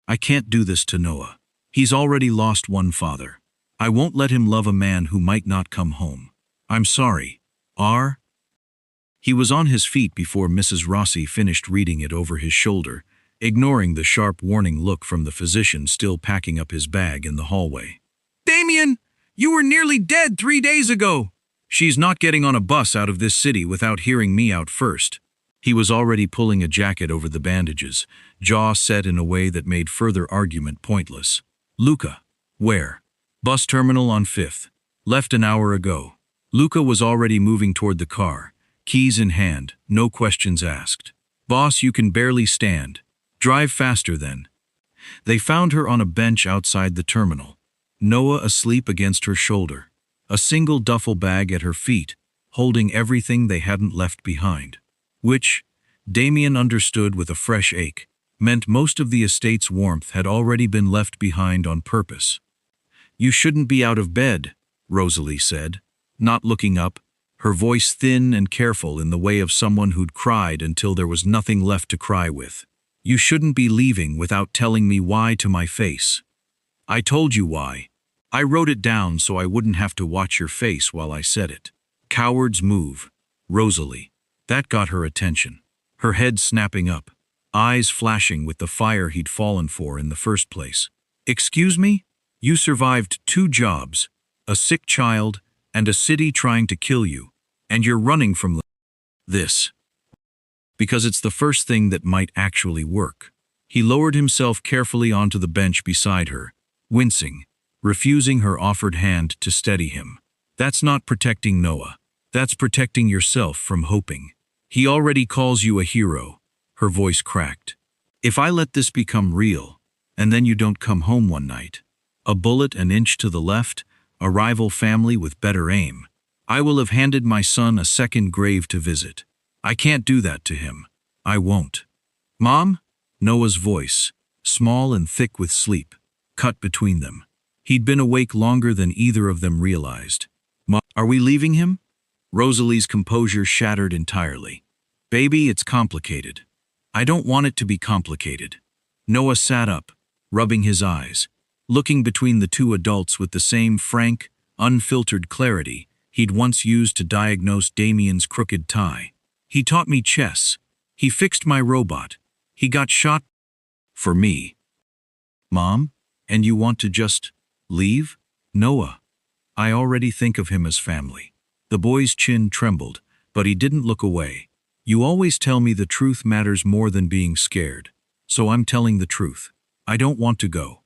"I can't do this to Noah. He's already lost one father. I won't let him love a man who might not come home. I'm sorry. R." He was on his feet before Mrs. Rossi finished reading it over his shoulder, ignoring the sharp warning look from the physician still packing up his bag in the hallway. "Damien, you were nearly dead 3 days ago." "She's not getting on a bus out of this city without hearing me out first." He was already pulling a jacket over the bandages, jaw set in a way that made further argument pointless. "Luca, where?" "Bus terminal on 5th. Left an hour ago." Luca was already moving toward the car, keys in hand, no questions asked. "Boss, you can barely stand. Drive faster then." They found her on a bench outside the terminal, Noah asleep against her shoulder, a single duffel bag at her feet, holding everything they hadn't left behind. Which, Damien understood with a fresh ache, meant most of the estate's warmth had already been left behind on purpose. "You shouldn't be out of bed," Rosalie said, not looking up, her voice thin and careful in the way of someone who'd cried until there was nothing left to cry with. "You shouldn't be leaving without telling me why to my face." "I told you why. I wrote it down so I wouldn't have to watch your face while I said it." "Cowards move." Rosalie. That got her attention. Her head snapping up, eyes flashing with the fire he'd fallen for in the first place. "Excuse me? You survived 2 jobs, a sick child, and a city trying to kill you, and you're running from this. Because it's the first thing that might actually work." He lowered himself carefully onto the bench beside her, wincing, refusing her offered hand to steady him. "That's not protecting Noah. That's protecting yourself from hoping. He already calls you a hero." Her voice cracked. "If I let this become real, and then you don't come home one night, a bullet an inch to the left, a rival family with better aim, I will have handed my son a second grave to visit. I can't do that to him. I won't." "Mom?" Noah's voice, small and thick with sleep, cut between them. He'd been awake longer than either of them realized. "Mom, are we leaving him?" Rosalie's composure shattered entirely. "Baby, it's complicated. I don't want it to be complicated." Noah sat up, rubbing his eyes, looking between the two adults with the same frank, unfiltered clarity he'd once used to diagnose Damien's crooked tie. He taught me chess. He fixed my robot. He got shot for me. Mom? And you want to just leave? Noah. I already think of him as family. The boy's chin trembled, but he didn't look away. You always tell me the truth matters more than being scared. So I'm telling the truth. I don't want to go.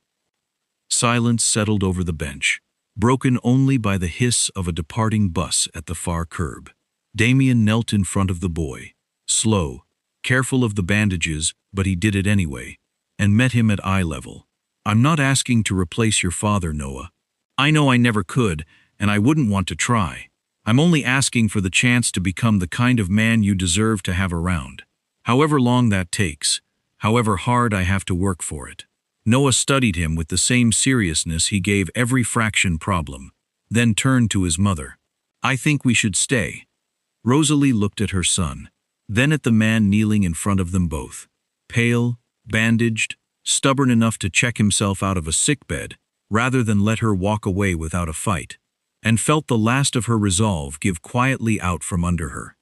Silence settled over the bench, broken only by the hiss of a departing bus at the far curb. Damien knelt in front of the boy, slow, careful of the bandages, but he did it anyway, and met him at eye level. I'm not asking to replace your father, Noah. I know I never could, and I wouldn't want to try. I'm only asking for the chance to become the kind of man you deserve to have around. However long that takes, however hard I have to work for it. Noah studied him with the same seriousness he gave every fraction problem, then turned to his mother. I think we should stay. Rosalie looked at her son, then at the man kneeling in front of them both, pale, bandaged, stubborn enough to check himself out of a sickbed rather than let her walk away without a fight, and felt the last of her resolve give quietly out from under her.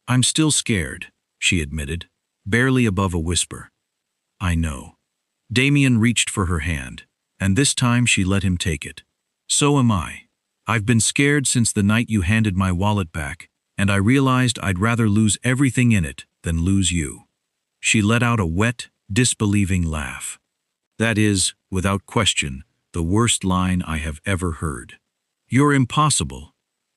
I'm still scared, she admitted, barely above a whisper. I know. Damien reached for her hand, and this time she let him take it. So am I. I've been scared since the night you handed my wallet back, and I realized I'd rather lose everything in it than lose you. She let out a wet, disbelieving laugh. That is, without question, the worst line I have ever heard. You're impossible.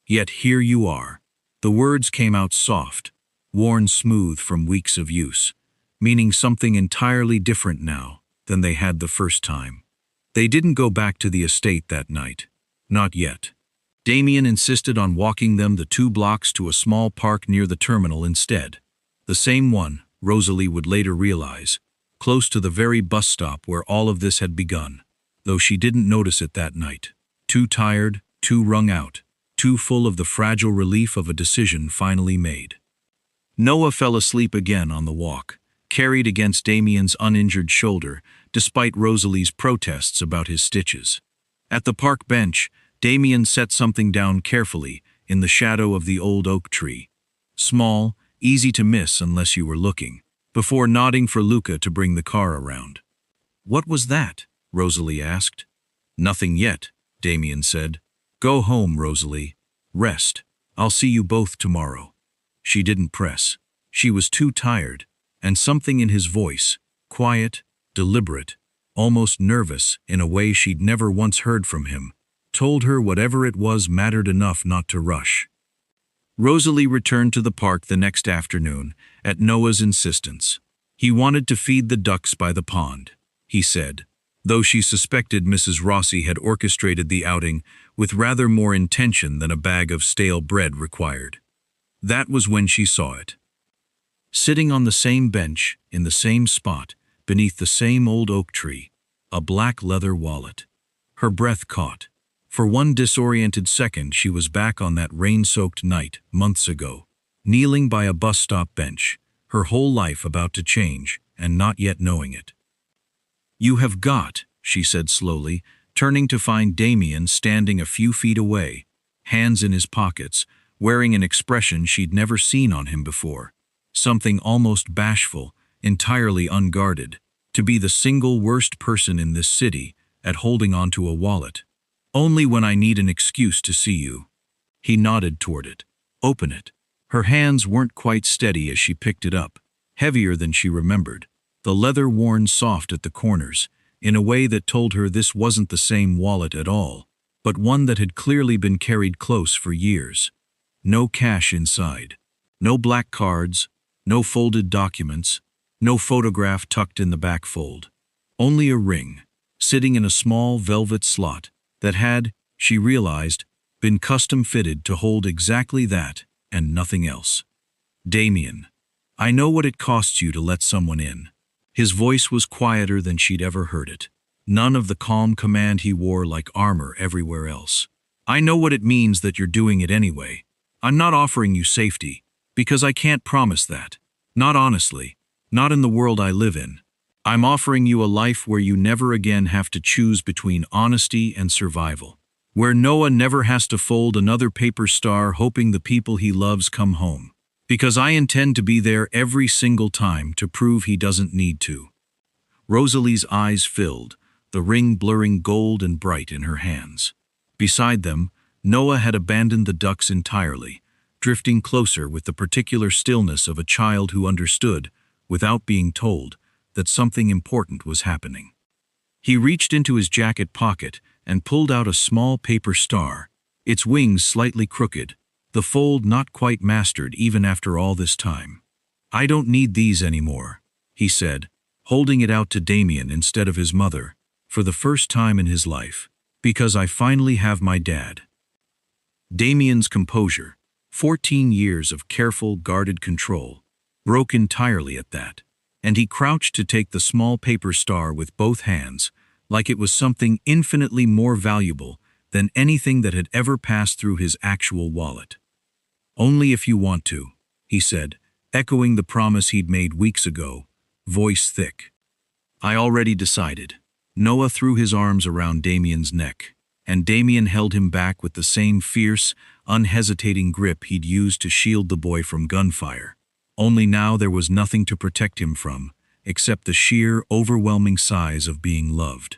Yet here you are. The words came out soft, worn smooth from weeks of use, meaning something entirely different now than they had the first time. They didn't go back to the estate that night. Not yet. Damien insisted on walking them the 2 blocks to a small park near the terminal instead. The same one, Rosalie would later realize, close to the very bus stop where all of this had begun, though she didn't notice it that night. Too tired, too wrung out, too full of the fragile relief of a decision finally made. Noah fell asleep again on the walk, carried against Damien's uninjured shoulder, despite Rosalie's protests about his stitches. At the park bench, Damien set something down carefully in the shadow of the old oak tree. Small, easy to miss unless you were looking, before nodding for Luca to bring the car around. What was that? Rosalie asked. Nothing yet, Damien said. Go home, Rosalie. Rest. I'll see you both tomorrow. She didn't press. She was too tired, and something in his voice, quiet, deliberate, almost nervous in a way she'd never once heard from him, told her whatever it was mattered enough not to rush. Rosalie returned to the park the next afternoon, at Noah's insistence. He wanted to feed the ducks by the pond, he said, though she suspected Mrs. Rossi had orchestrated the outing with rather more intention than a bag of stale bread required. That was when she saw it. Sitting on the same bench, in the same spot, beneath the same old oak tree, a black leather wallet. Her breath caught. For one disoriented second she was back on that rain-soaked night, months ago, kneeling by a bus stop bench, her whole life about to change, and not yet knowing it. You have got, she said slowly, turning to find Damien standing a few feet away, hands in his pockets, wearing an expression she'd never seen on him before, something almost bashful, entirely unguarded, to be the single worst person in this city at holding onto a wallet. Only when I need an excuse to see you. He nodded toward it. Open it. Her hands weren't quite steady as she picked it up, heavier than she remembered, the leather worn soft at the corners, in a way that told her this wasn't the same wallet at all, but one that had clearly been carried close for years. No cash inside. No black cards, no folded documents, no photograph tucked in the back fold. Only a ring, sitting in a small velvet slot that had, she realized, been custom-fitted to hold exactly that and nothing else. Damien, I know what it costs you to let someone in. His voice was quieter than she'd ever heard it. None of the calm command he wore like armor everywhere else. I know what it means that you're doing it anyway. I'm not offering you safety, because I can't promise that. Not honestly. Not in the world I live in. I'm offering you a life where you never again have to choose between honesty and survival. Where Noah never has to fold another paper star hoping the people he loves come home. Because I intend to be there every single time to prove he doesn't need to. Rosalie's eyes filled, the ring blurring gold and bright in her hands. Beside them, Noah had abandoned the ducks entirely, drifting closer with the particular stillness of a child who understood, without being told, that something important was happening. He reached into his jacket pocket and pulled out a small paper star, its wings slightly crooked, the fold not quite mastered even after all this time. "I don't need these anymore," he said, holding it out to Damien instead of his mother, for the first time in his life, "because I finally have my dad." Damien's composure, 14 years of careful, guarded control, broke entirely at that, and he crouched to take the small paper star with both hands, like it was something infinitely more valuable than anything that had ever passed through his actual wallet. "Only if you want to," he said, echoing the promise he'd made weeks ago, voice thick. "I already decided." Noah threw his arms around Damien's neck, and Damien held him back with the same fierce, unhesitating grip he'd used to shield the boy from gunfire. Only now there was nothing to protect him from, except the sheer, overwhelming size of being loved.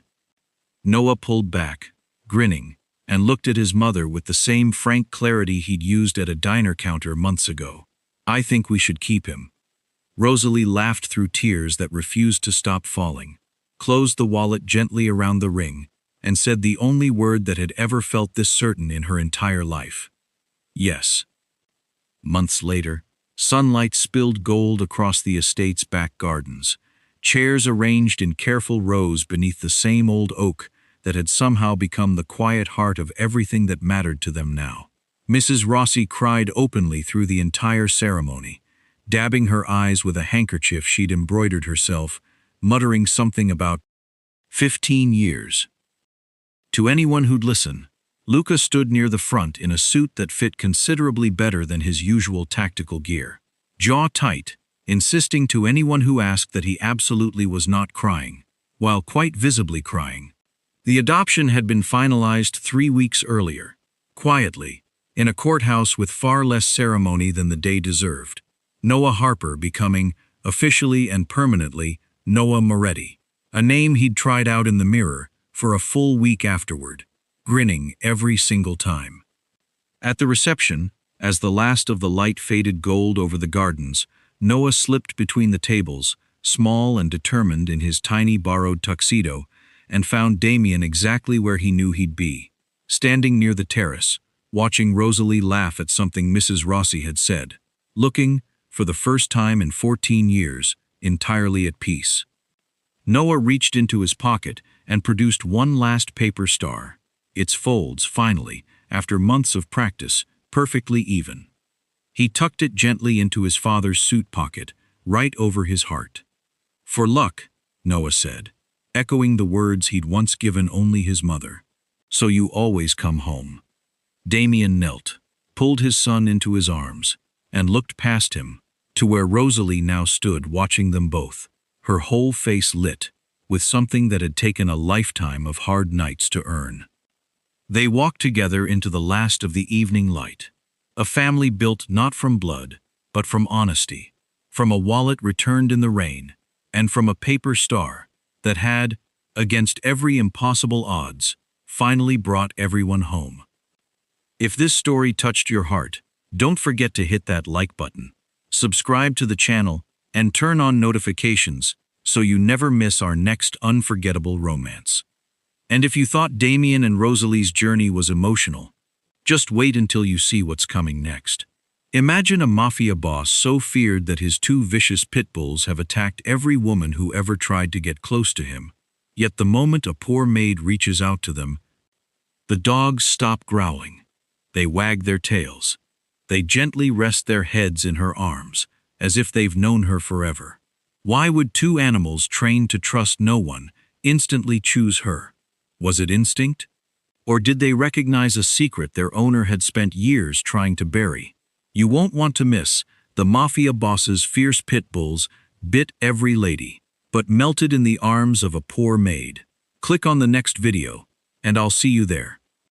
Noah pulled back, grinning, and looked at his mother with the same frank clarity he'd used at a diner counter months ago. "I think we should keep him." Rosalie laughed through tears that refused to stop falling, closed the wallet gently around the ring, and said the only word that had ever felt this certain in her entire life. "Yes." Months later, sunlight spilled gold across the estate's back gardens, chairs arranged in careful rows beneath the same old oak that had somehow become the quiet heart of everything that mattered to them now. Mrs. Rossi cried openly through the entire ceremony, dabbing her eyes with a handkerchief she'd embroidered herself, muttering something about 15 years. To anyone who'd listen, Luca stood near the front in a suit that fit considerably better than his usual tactical gear, jaw tight, insisting to anyone who asked that he absolutely was not crying, while quite visibly crying. The adoption had been finalized 3 weeks earlier, quietly, in a courthouse with far less ceremony than the day deserved, Noah Harper becoming, officially and permanently, Noah Moretti, a name he'd tried out in the mirror for a full week afterward, grinning every single time. At the reception, as the last of the light faded gold over the gardens, Noah slipped between the tables, small and determined in his tiny borrowed tuxedo, and found Damien exactly where he knew he'd be, standing near the terrace, watching Rosalie laugh at something Mrs. Rossi had said, looking, for the first time in 14 years, entirely at peace. Noah reached into his pocket and produced one last paper star, its folds, finally, after months of practice, perfectly even. He tucked it gently into his father's suit pocket, right over his heart. "For luck," Noah said, echoing the words he'd once given only his mother. "So you always come home." Damien knelt, pulled his son into his arms, and looked past him, to where Rosalie now stood watching them both, her whole face lit with something that had taken a lifetime of hard nights to earn. They walked together into the last of the evening light, a family built not from blood, but from honesty, from a wallet returned in the rain, and from a paper star that had, against every impossible odds, finally brought everyone home. If this story touched your heart, don't forget to hit that like button, subscribe to the channel, and turn on notifications so you never miss our next unforgettable romance. And if you thought Damien and Rosalie's journey was emotional, just wait until you see what's coming next. Imagine a mafia boss so feared that his 2 vicious pit bulls have attacked every woman who ever tried to get close to him. Yet the moment a poor maid reaches out to them, the dogs stop growling. They wag their tails. They gently rest their heads in her arms, as if they've known her forever. Why would 2 animals trained to trust no one instantly choose her? Was it instinct? Or did they recognize a secret their owner had spent years trying to bury? You won't want to miss the mafia boss's fierce pit bulls bit every lady, but melted in the arms of a poor maid. Click on the next video, and I'll see you there.